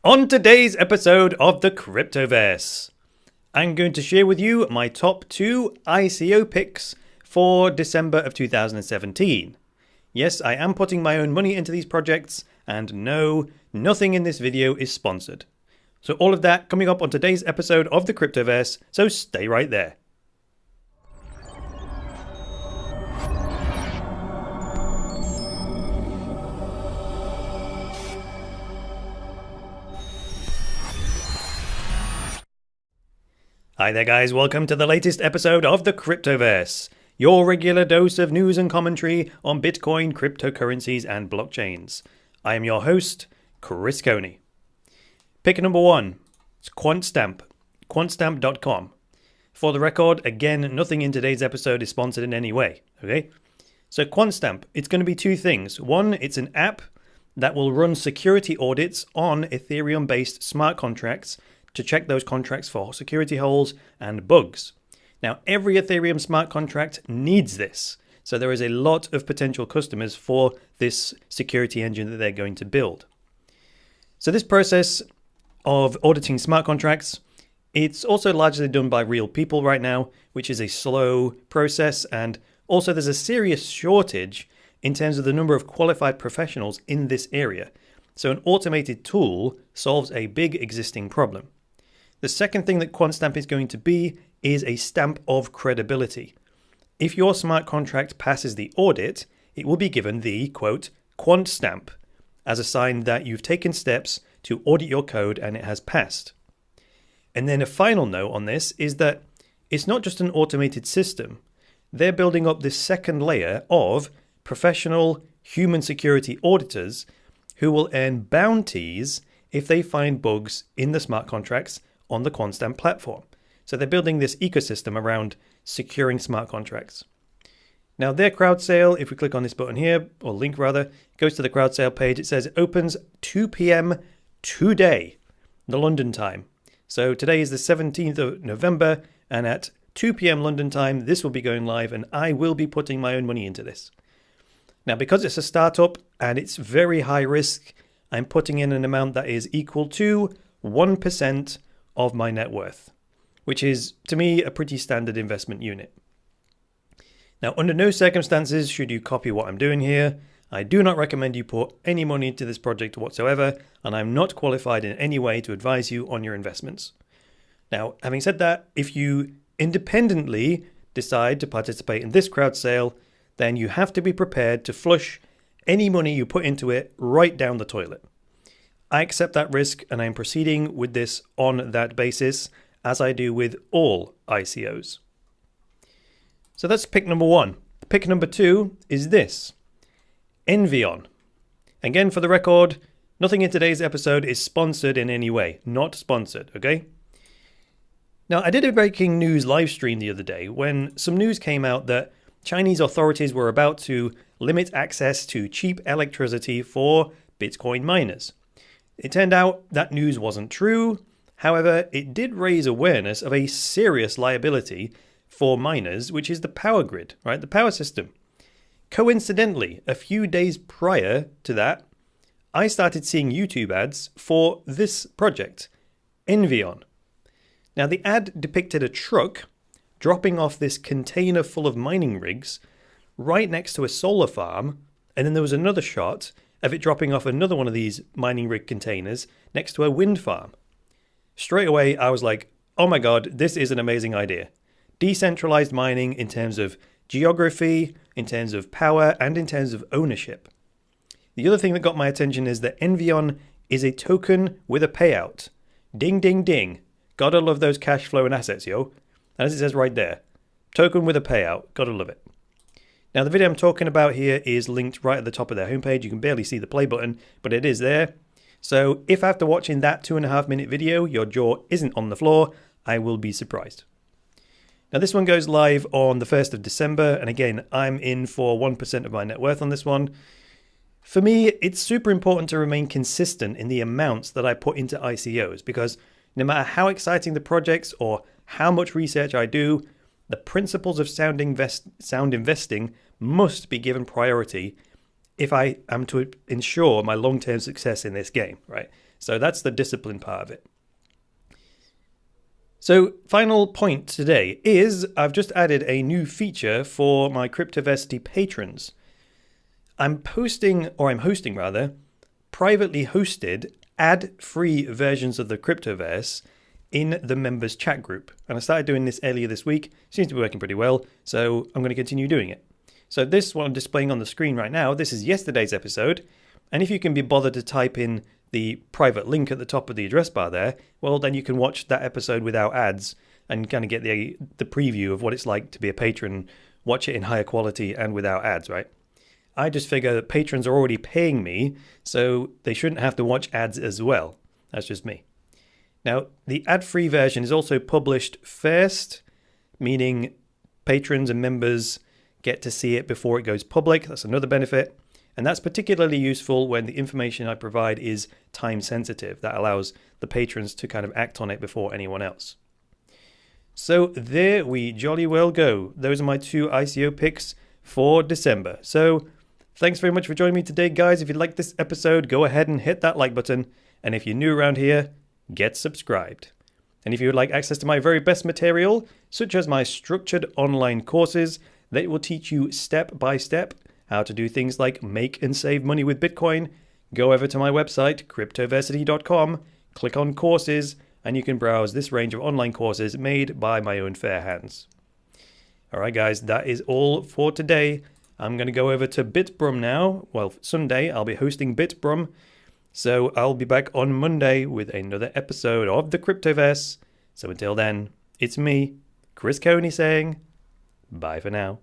On today's episode of the Cryptoverse, I'm going to share with you my top 2 ICO picks for December of 2017. Yes, I am putting my own money into these projects, and no, nothing in this video is sponsored. So all of that coming up on today's episode of the Cryptoverse, so stay right there. Hi there guys, welcome to the latest episode of the Cryptoverse, your regular dose of news and commentary on Bitcoin, cryptocurrencies and blockchains. I am your host, Chris Coney. Pick number 1, it's Quantstamp, quantstamp.com. For the record, again, nothing in today's episode is sponsored in any way, okay? So Quantstamp, it's going to be 2 things. One, it's an app that will run security audits on Ethereum-based smart contracts to check those contracts for security holes and bugs. Now, every Ethereum smart contract needs this, so there is a lot of potential customers for this security engine that they're going to build. So this process of auditing smart contracts, it's also largely done by real people right now, which is a slow process, and also there's a serious shortage in terms of the number of qualified professionals in this area. So an automated tool solves a big existing problem. The second thing that Quantstamp is going to be is a stamp of credibility. If your smart contract passes the audit, it will be given the, quote, Quant stamp as a sign that you've taken steps to audit your code and it has passed. And then a final note on this is that it's not just an automated system. They're building up this second layer of professional human security auditors who will earn bounties if they find bugs in the smart contracts on the Quantstamp platform. So they're building this ecosystem around securing smart contracts. Now their crowd sale, if we click on this button here, or link rather, goes to the crowd sale page. It says it opens 2 p.m. today, the London time. So today is the 17th of November, and at 2 p.m. London time, this will be going live, and I will be putting my own money into this. Now, because it's a startup and it's very high risk, I'm putting in an amount that is equal to 1% of my net worth, which is, to me, a pretty standard investment unit. Now, under no circumstances should you copy what I'm doing here. I do not recommend you put any money into this project whatsoever, and I'm not qualified in any way to advise you on your investments. Now, having said that, if you independently decide to participate in this crowd sale, then you have to be prepared to flush any money you put into it right down the toilet. I accept that risk, and I am proceeding with this on that basis, as I do with all ICOs. So that's pick number 1. Pick number 2 is this, Envion. Again, for the record, nothing in today's episode is sponsored in any way. Not sponsored, okay? Now, I did a breaking news live stream the other day when some news came out that Chinese authorities were about to limit access to cheap electricity for Bitcoin miners. It turned out that news wasn't true. However, it did raise awareness of a serious liability for miners, which is the power grid, right? The power system. Coincidentally, a few days prior to that, I started seeing YouTube ads for this project, Envion. Now, the ad depicted a truck dropping off this container full of mining rigs right next to a solar farm, and then there was another shot of it dropping off another one of these mining rig containers next to a wind farm. Straight away, I was like, oh my god, this is an amazing idea. Decentralized mining in terms of geography, in terms of power, and in terms of ownership. The other thing that got my attention is that Envion is a token with a payout. Ding, ding, ding. Gotta love those cash flow and assets, yo. And as it says right there, token with a payout. Gotta love it. Now, the video I'm talking about here is linked right at the top of their homepage. You can barely see the play button, but it is there. So if after watching that 2.5-minute video, your jaw isn't on the floor, I will be surprised. Now, this one goes live on the 1st of December. And again, I'm in for 1% of my net worth on this one. For me, it's super important to remain consistent in the amounts that I put into ICOs, because no matter how exciting the projects or how much research I do, the principles of sound investing must be given priority if I am to ensure my long-term success in this game, right? So that's the discipline part of it. So final point today is I've just added a new feature for my Cryptoversity patrons. I'm hosting privately hosted ad-free versions of the Cryptoverse in the members chat group. And I started doing this earlier this week. Seems to be working pretty well, so I'm going to continue doing it. So this, what I'm displaying on the screen right now, this is yesterday's episode. And if you can be bothered to type in the private link at the top of the address bar there, well, then you can watch that episode without ads and kind of get the preview of what it's like to be a patron, watch it in higher quality and without ads, right? I just figure that patrons are already paying me, so they shouldn't have to watch ads as well. That's just me. Now, the ad-free version is also published first, meaning patrons and members get to see it before it goes public. That's another benefit. And that's particularly useful when the information I provide is time sensitive. That allows the patrons to kind of act on it before anyone else. So there we jolly well go. Those are my 2 ICO picks for December. So thanks very much for joining me today, guys. If you liked this episode, go ahead and hit that like button. And if you're new around here, get subscribed. And if you would like access to my very best material, such as my structured online courses that will teach you step by step how to do things like make and save money with Bitcoin, go over to my website, cryptoversity.com, click on courses, and you can browse this range of online courses made by my own fair hands. All right, guys, that is all for today. I'm going to go over to Bitbrum now. Well, Sunday, I'll be hosting Bitbrum. So I'll be back on Monday with another episode of the Cryptoverse. So until then, it's me, Chris Coney, saying bye for now.